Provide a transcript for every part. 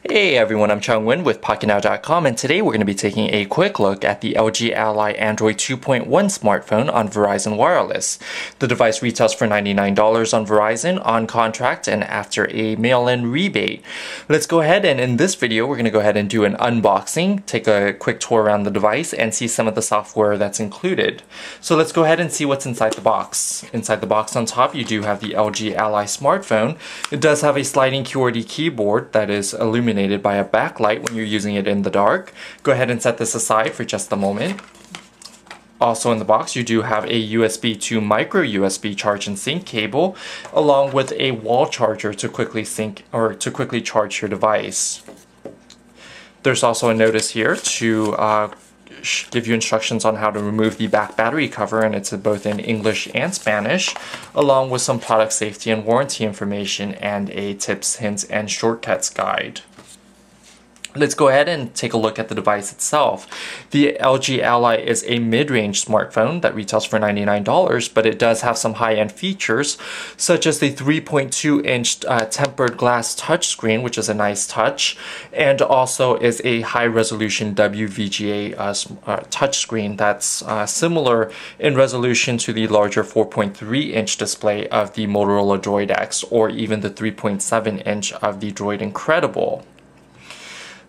Hey everyone, I'm Chung-Win with Pocketnow.com, and today we're going to be taking a quick look at the LG Ally Android 2.1 smartphone on Verizon Wireless. The device retails for $99 on Verizon, on contract, and after a mail-in rebate. Let's go ahead and in this video we're going to go ahead and do an unboxing, take a quick tour around the device, and see some of the software that's included. So let's go ahead and see what's inside the box. Inside the box on top you do have the LG Ally smartphone. It does have a sliding QWERTY keyboard that is illuminated by a backlight when you're using it in the dark. Go ahead and set this aside for just a moment. Also in the box you do have a USB to micro USB charge and sync cable, along with a wall charger to quickly charge your device. There's also a notice here to give you instructions on how to remove the back battery cover, and it's both in English and Spanish, along with some product safety and warranty information and a tips, hints, and shortcuts guide. Let's go ahead and take a look at the device itself. The LG Ally is a mid-range smartphone that retails for $99, but it does have some high-end features, such as the 3.2-inch tempered glass touchscreen, which is a nice touch, and also is a high-resolution WVGA touchscreen that's similar in resolution to the larger 4.3-inch display of the Motorola Droid X, or even the 3.7-inch of the Droid Incredible.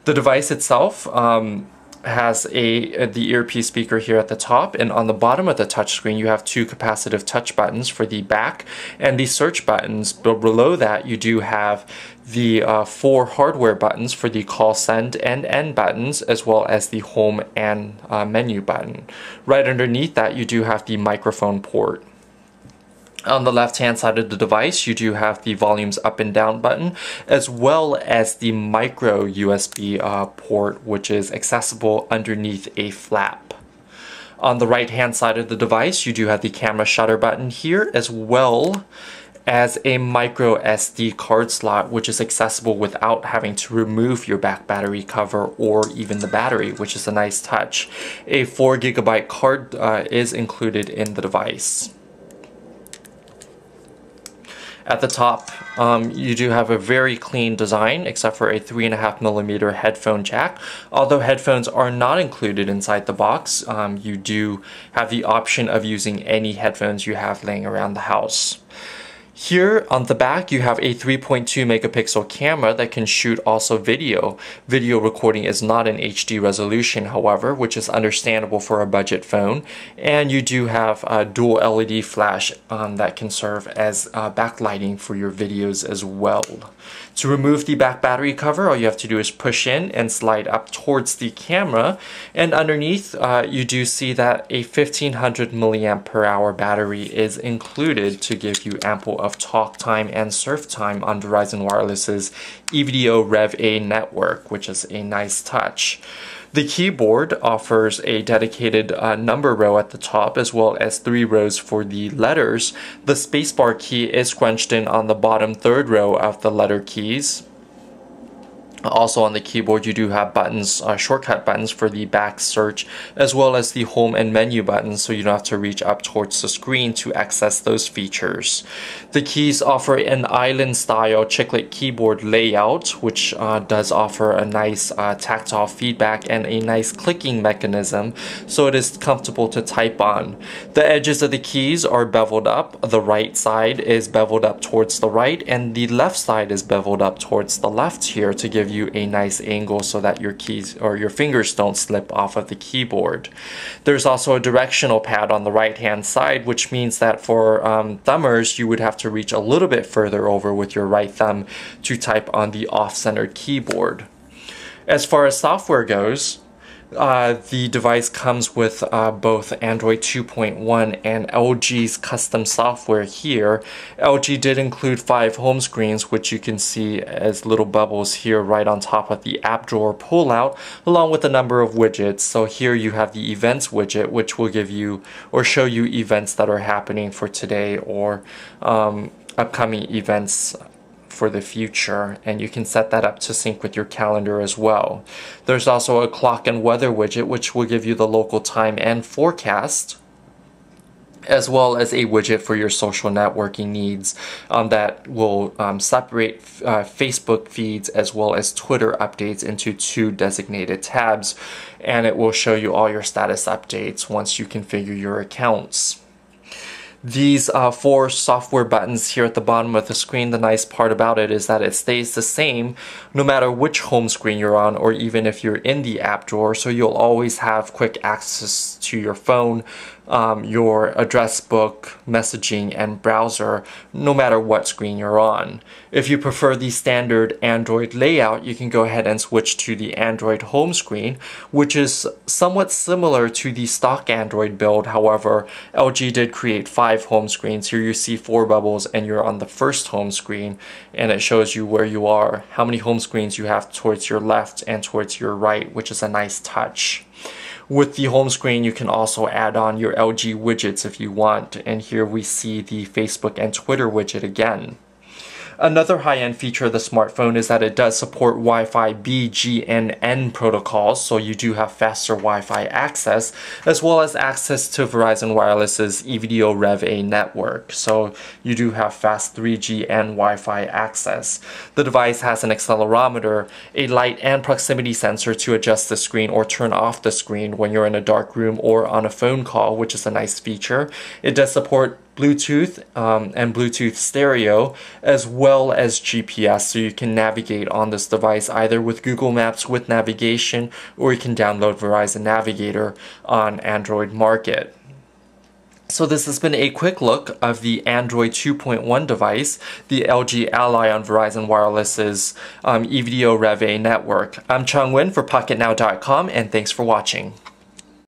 The device itself has the earpiece speaker here at the top, and on the bottom of the touchscreen you have two capacitive touch buttons for the back and the search buttons. But below that you do have the four hardware buttons for the call, send, and end buttons, as well as the home and menu button. Right underneath that you do have the microphone port. On the left hand side of the device you do have the volumes up and down button, as well as the micro USB port, which is accessible underneath a flap. On the right hand side of the device you do have the camera shutter button here, as well as a micro SD card slot, which is accessible without having to remove your back battery cover or even the battery, which is a nice touch. A 4GB card is included in the device. At the top, you do have a very clean design, except for a 3.5mm headphone jack. Although headphones are not included inside the box, you do have the option of using any headphones you have laying around the house. Here on the back you have a 3.2 megapixel camera that can shoot also video. Video recording is not in HD resolution, however, which is understandable for a budget phone. And you do have a dual LED flash that can serve as backlighting for your videos as well. To remove the back battery cover, all you have to do is push in and slide up towards the camera, and underneath you do see that a 1500 mAh battery is included to give you ample of talk time and surf time on Verizon Wireless's EVDO Rev A network, which is a nice touch. The keyboard offers a dedicated number row at the top, as well as 3 rows for the letters. The spacebar key is scrunched in on the bottom 3rd row of the letter keys. Also on the keyboard you do have buttons, shortcut buttons for the back search, as well as the home and menu buttons, so you don't have to reach up towards the screen to access those features. The keys offer an island style chiclet keyboard layout, which does offer a nice tactile feedback and a nice clicking mechanism, so it is comfortable to type on. The edges of the keys are beveled up. The right side is beveled up towards the right, and the left side is beveled up towards the left here to give you a nice angle so that your keys or your fingers don't slip off of the keyboard. There's also a directional pad on the right hand side, which means that for thumbers you would have to reach a little bit further over with your right thumb to type on the off-centered keyboard. As far as software goes, the device comes with both Android 2.1 and LG's custom software here. LG did include 5 home screens, which you can see as little bubbles here right on top of the app drawer pullout, along with a number of widgets. So here you have the events widget, which will give you or show you events that are happening for today or upcoming events for the future, and you can set that up to sync with your calendar as well. There's also a clock and weather widget, which will give you the local time and forecast. as well as a widget for your social networking needs that will separate Facebook feeds as well as Twitter updates into 2 designated tabs, and it will show you all your status updates once you configure your accounts. These 4 software buttons here at the bottom of the screen, the nice part about it is that it stays the same no matter which home screen you're on, or even if you're in the app drawer, so you'll always have quick access to your phone, your address book, messaging, and browser, no matter what screen you're on. If you prefer the standard Android layout, you can go ahead and switch to the Android home screen, which is somewhat similar to the stock Android build. However, LG did create 5 home screens. Here you see 4 bubbles and you're on the first home screen, and it shows you where you are, how many home screens you have towards your left and towards your right, which is a nice touch. With the home screen, you can also add on your LG widgets if you want, and here we see the Facebook and Twitter widget again. Another high-end feature of the smartphone is that it does support Wi-Fi BGNN protocols, so you do have faster Wi-Fi access, as well as access to Verizon Wireless's EVDO Rev A network, so you do have fast 3G and Wi-Fi access. The device has an accelerometer, a light and proximity sensor to adjust the screen or turn off the screen when you're in a dark room or on a phone call, which is a nice feature. It does support Bluetooth and Bluetooth stereo, as well as GPS, so you can navigate on this device either with Google Maps with navigation, or you can download Verizon Navigator on Android Market. So this has been a quick look of the Android 2.1 device, the LG Ally on Verizon Wireless's EVDO Rev A network. I'm Chung Nguyen for Pocketnow.com, and thanks for watching.